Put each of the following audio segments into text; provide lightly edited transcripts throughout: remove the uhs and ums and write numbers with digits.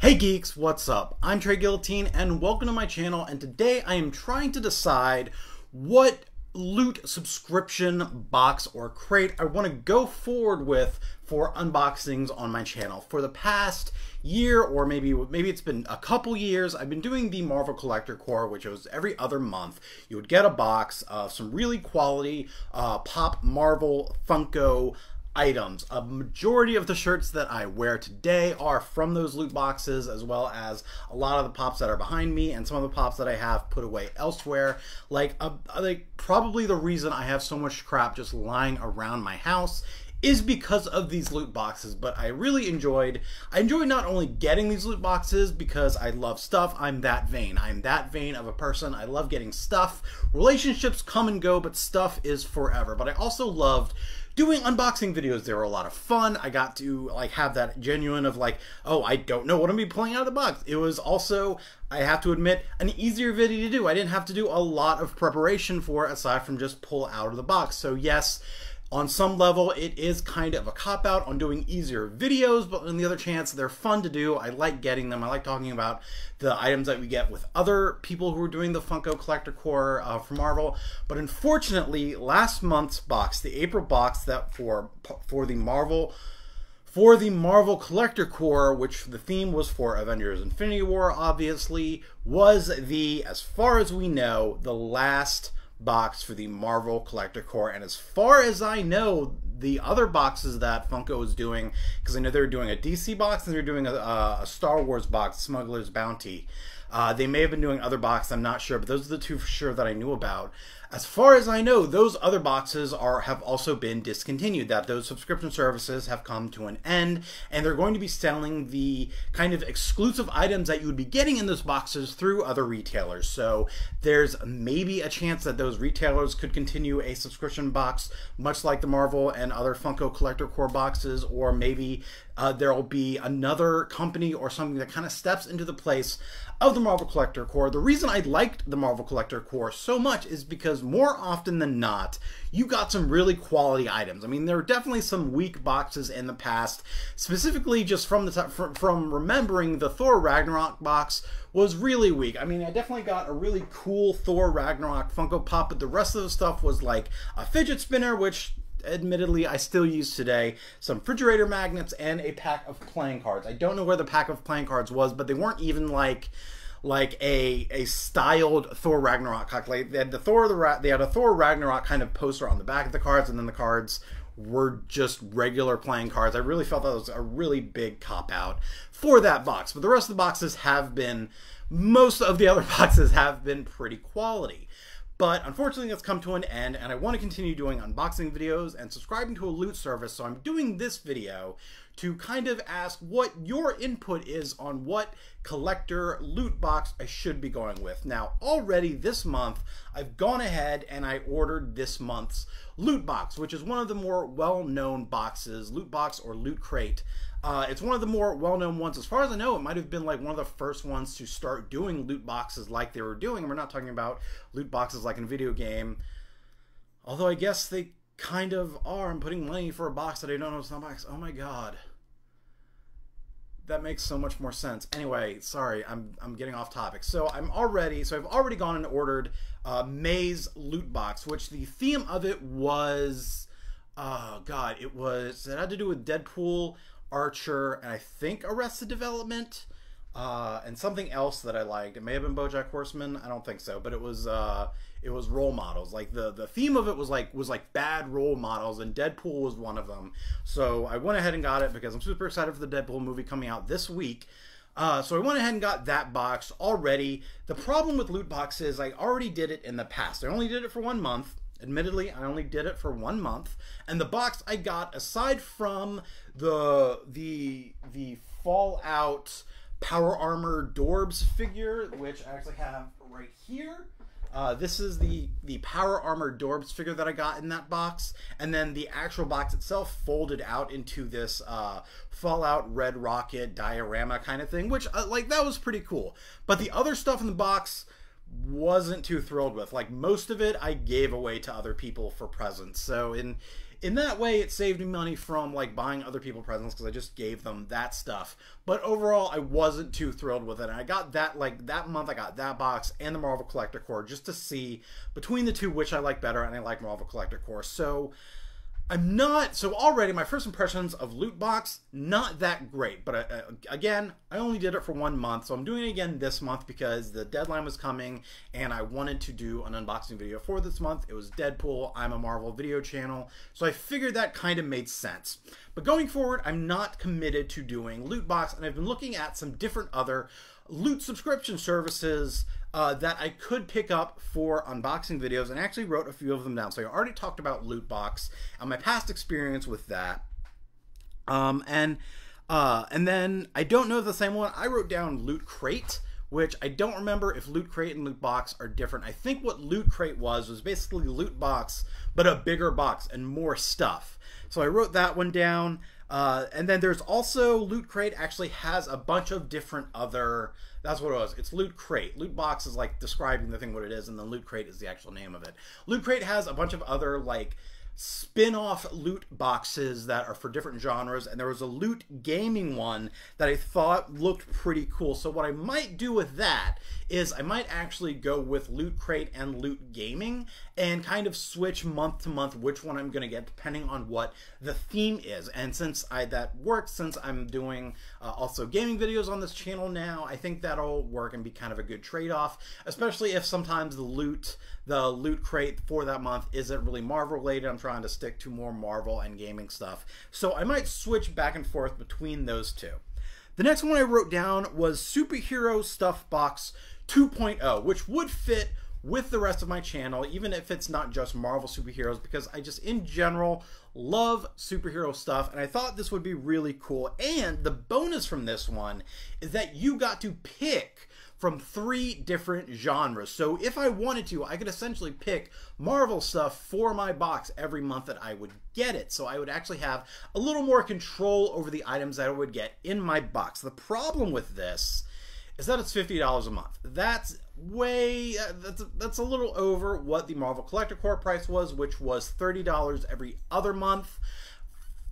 Hey geeks, what's up? I'm Trey Guillotine and welcome to my channel, and today I am trying to decide what loot subscription box or crate I want to go forward with for unboxings on my channel. For the past year, or maybe it's been a couple years, I've been doing the Marvel Collector Corp, which was every other month. You would get a box of some really quality pop Marvel Funko items. A majority of the shirts that I wear today are from those loot boxes, as well as a lot of the pops that are behind me and some of the pops that I have put away elsewhere. Like probably the reason I have so much crap just lying around my house is because of these loot boxes. But I enjoyed not only getting these loot boxes because I love stuff. I'm that vain of a person. I love getting stuff. Relationships come and go, but stuff is forever. But I also loved doing unboxing videos. They were a lot of fun. I got to have that genuine of oh, I don't know what I'm gonna be pulling out of the box. It was also, I have to admit, an easier video to do. I didn't have to do a lot of preparation for it aside from just pull out of the box. So yes, on some level, it is kind of a cop-out on doing easier videos, but on the other chance, they're fun to do. I like getting them. I like talking about the items that we get with other people who are doing the Funko Collector Corp for Marvel. But unfortunately, last month's box, the April box that for the Marvel Collector Corp, which the theme was for Avengers Infinity War, obviously, was as far as we know, the last box for the Marvel Collector Corp. And as far as I know, the other boxes that Funko was doing, because I know they were doing a DC box and they're doing a Star Wars box, Smuggler's Bounty. They may have been doing other boxes, I'm not sure, but those are the two for sure that I knew about. As far as I know, those other boxes have also been discontinued, that those subscription services have come to an end, and they're going to be selling the kind of exclusive items that you would be getting in those boxes through other retailers. So there's maybe a chance that those retailers could continue a subscription box, much like the Marvel and other Funko Collector Corp boxes, or maybe there'll be another company or something that kind of steps into the place of the Marvel Collector Corp. The reason I liked the Marvel Collector Corp so much is because more often than not, you got some really quality items. I mean, there were definitely some weak boxes in the past, specifically just from remembering the Thor Ragnarok box was really weak. I mean, I definitely got a really cool Thor Ragnarok Funko Pop, but the rest of the stuff was like a fidget spinner, which admittedly I still use today, some refrigerator magnets, and a pack of playing cards. I don't know where the pack of playing cards was, but they weren't even like a styled Thor Ragnarok. Like they had a Thor Ragnarok kind of poster on the back of the cards, and then the cards were just regular playing cards. I really felt that was a really big cop-out for that box. But the rest of the boxes most of the other boxes have been pretty quality. But unfortunately, it's come to an end, and I want to continue doing unboxing videos and subscribing to a loot service, so I'm doing this video to kind of ask what your input is on what collector loot box I should be going with. Now, already this month, I've gone ahead and I ordered this month's loot box, which is one of the more well-known boxes, loot box or loot crate. It's one of the more well-known ones. As far as I know, it might have been like one of the first ones to start doing loot boxes like they were doing. We're not talking about loot boxes like in a video game, although I guess they kind of are. I'm putting money for a box that I don't know it's not a box. Oh my god. That makes so much more sense. Anyway, sorry, I'm getting off topic. So I've already gone and ordered May's loot box, which the theme of it was, oh god, it had to do with Deadpool, Archer, and I think Arrested Development, and something else that I liked. It may have been BoJack Horseman. I don't think so, but it was role models. Like the theme of it was like bad role models, and Deadpool was one of them. So I went ahead and got it because I'm super excited for the Deadpool movie coming out this week. So I went ahead and got that box already. The problem with loot boxes, I already did it in the past. I only did it for 1 month. Admittedly, I only did it for 1 month, and the box I got, aside from the Fallout Power Armor Dorbs figure, which I actually have right here. This is the Power Armor Dorbs figure that I got in that box, and then the actual box itself folded out into this Fallout Red Rocket diorama kind of thing, which that was pretty cool. But the other stuff in the box wasn't too thrilled with. Like most of it I gave away to other people for presents. So in that way, it saved me money from like buying other people presents because I just gave them that stuff. But overall, I wasn't too thrilled with it. And I got that, like that month, I got that box and the Marvel Collector Corp just to see between the two which I like better, and I like Marvel Collector Corp. So already my first impressions of Loot Box, not that great. But again, I only did it for 1 month, so I'm doing it again this month because the deadline was coming and I wanted to do an unboxing video for this month. It was Deadpool. I'm a Marvel video channel, so I figured that kind of made sense. But going forward, I'm not committed to doing Loot Box, and I've been looking at some different other loot subscription services that I could pick up for unboxing videos, and I actually wrote a few of them down. So I already talked about Loot Box and my past experience with that. And then I don't know if the same one. I wrote down Loot Crate, which I don't remember if Loot Crate and Loot Box are different. I think what Loot Crate was basically Loot Box, but a bigger box and more stuff. So I wrote that one down. And then there's also Loot Crate actually has a bunch of different other, that's what it was. It's Loot Crate. Loot Box is like describing the thing what it is, and then Loot Crate is the actual name of it. Loot Crate has a bunch of other like spin-off loot boxes that are for different genres, and there was a loot gaming one that I thought looked pretty cool. So what I might do with that is I might actually go with Loot Crate and Loot Gaming and kind of switch month to month which one I'm going to get depending on what the theme is. And since that works, since I'm doing also gaming videos on this channel now, I think that'll work and be kind of a good trade-off, especially if sometimes the loot crate for that month isn't really Marvel related. I'm trying to stick to more Marvel and gaming stuff. So I might switch back and forth between those two. The next one I wrote down was Superhero Stuff Box 2.0, which would fit with the rest of my channel, even if it's not just Marvel superheroes, because I just in general love superhero stuff, and I thought this would be really cool. And the bonus from this one is that you got to pick from 3 different genres. So if I wanted to, I could essentially pick Marvel stuff for my box every month that I would get it. So I would actually have a little more control over the items that I would get in my box. The problem with this is that it's $50 a month. That's that's a little over what the Marvel Collector Corp price was, which was $30 every other month.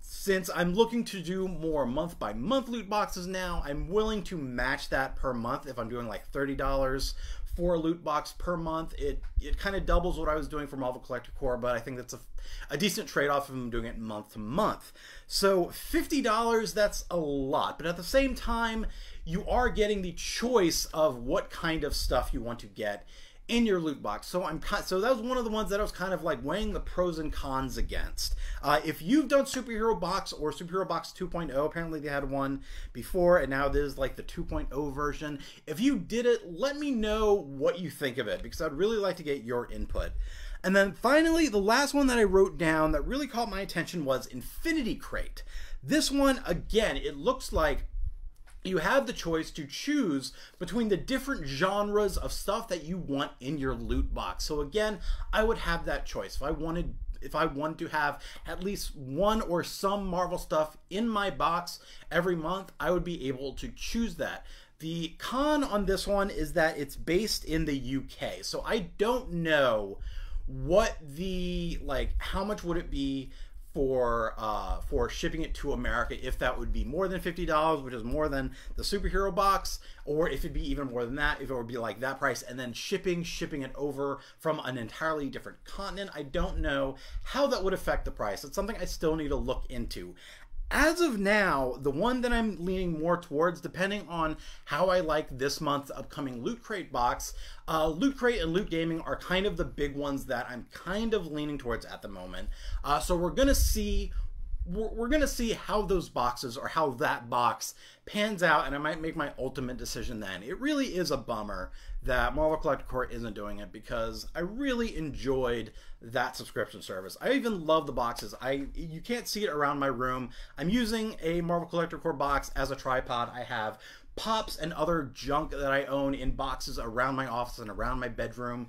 Since I'm looking to do more month-by-month loot boxes now, I'm willing to match that per month. If I'm doing like $30 for a loot box per month, it kind of doubles what I was doing for Marvel Collector Corp, but I think that's a decent trade-off if I'm doing it month to month. So $50, that's a lot, but at the same time, you are getting the choice of what kind of stuff you want to get in your loot box. So that was one of the ones that I was kind of like weighing the pros and cons against. If you've done Superhero Box or Superhero Box 2.0, apparently they had one before, and now this is like the 2.0 version. If you did it, let me know what you think of it, because I'd really like to get your input. And then finally, the last one that I wrote down that really caught my attention was Infinity Crate. This one, again, it looks like you have the choice to choose between the different genres of stuff that you want in your loot box. So again, I would have that choice. If I wanted to have at least one or some Marvel stuff in my box every month, I would be able to choose that. The con on this one is that it's based in the UK. So I don't know what how much would it be for shipping it to America, if that would be more than $50, which is more than the superhero box, or if it'd be even more than that, if it would be like that price, and then shipping it over from an entirely different continent. I don't know how that would affect the price. It's something I still need to look into. As of now, the one that I'm leaning more towards, depending on how I like this month's upcoming Loot Crate box, Loot Crate and Loot Gaming are kind of the big ones that I'm kind of leaning towards at the moment. So we're gonna see how those boxes, or how that box pans out, and I might make my ultimate decision then. It really is a bummer that Marvel Collector Corp isn't doing it, because I really enjoyed that subscription service. I even love the boxes. You can't see it around my room. I'm using a Marvel Collector Corp box as a tripod. I have pops and other junk that I own in boxes around my office and around my bedroom.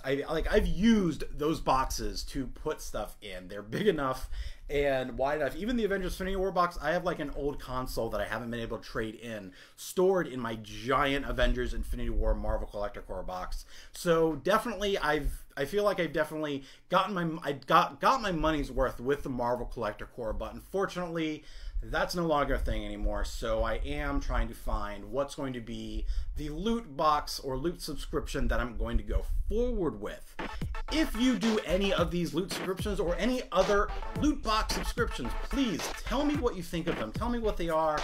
I've used those boxes to put stuff in. They're big enough and wide enough. Even the Avengers Infinity War box, I have like an old console that I haven't been able to trade in, stored in my giant Avengers Infinity War Marvel Collector Corp box. So definitely I feel like I've definitely gotten got my money's worth with the Marvel Collector Corp, but unfortunately that's no longer a thing anymore. So I am trying to find what's going to be the loot box or loot subscription that I'm going to go forward with. If you do any of these loot subscriptions or any other loot box subscriptions, please tell me what you think of them. Tell me what they are,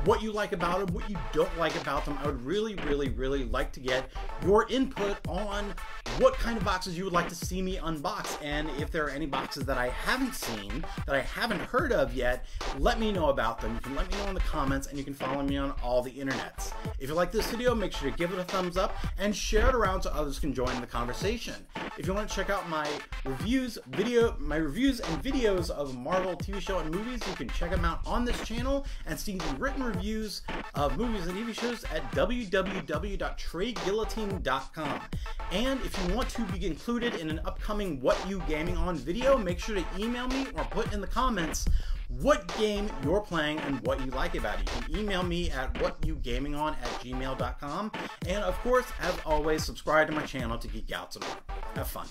what you like about them, what you don't like about them. I would really, really, really like to get your input on what kind of boxes you would like to see me unbox. And if there are any boxes that I haven't seen, that I haven't heard of yet, let me know about them. You can let me know in the comments, and you can follow me on all the internets. If you like this video, make sure to give it a thumbs up and share it around so others can join the conversation. If you want to check out my reviews and videos of Marvel TV show and movies, you can check them out on this channel and see the written reviews of movies and TV shows at www.treyguillotine.com. And if you want to be included in an upcoming What You Gaming On video, make sure to email me or put in the comments what game you're playing and what you like about it. You can email me at whatyougamingon@gmail.com. And of course, as always, subscribe to my channel to geek out some more. Have fun.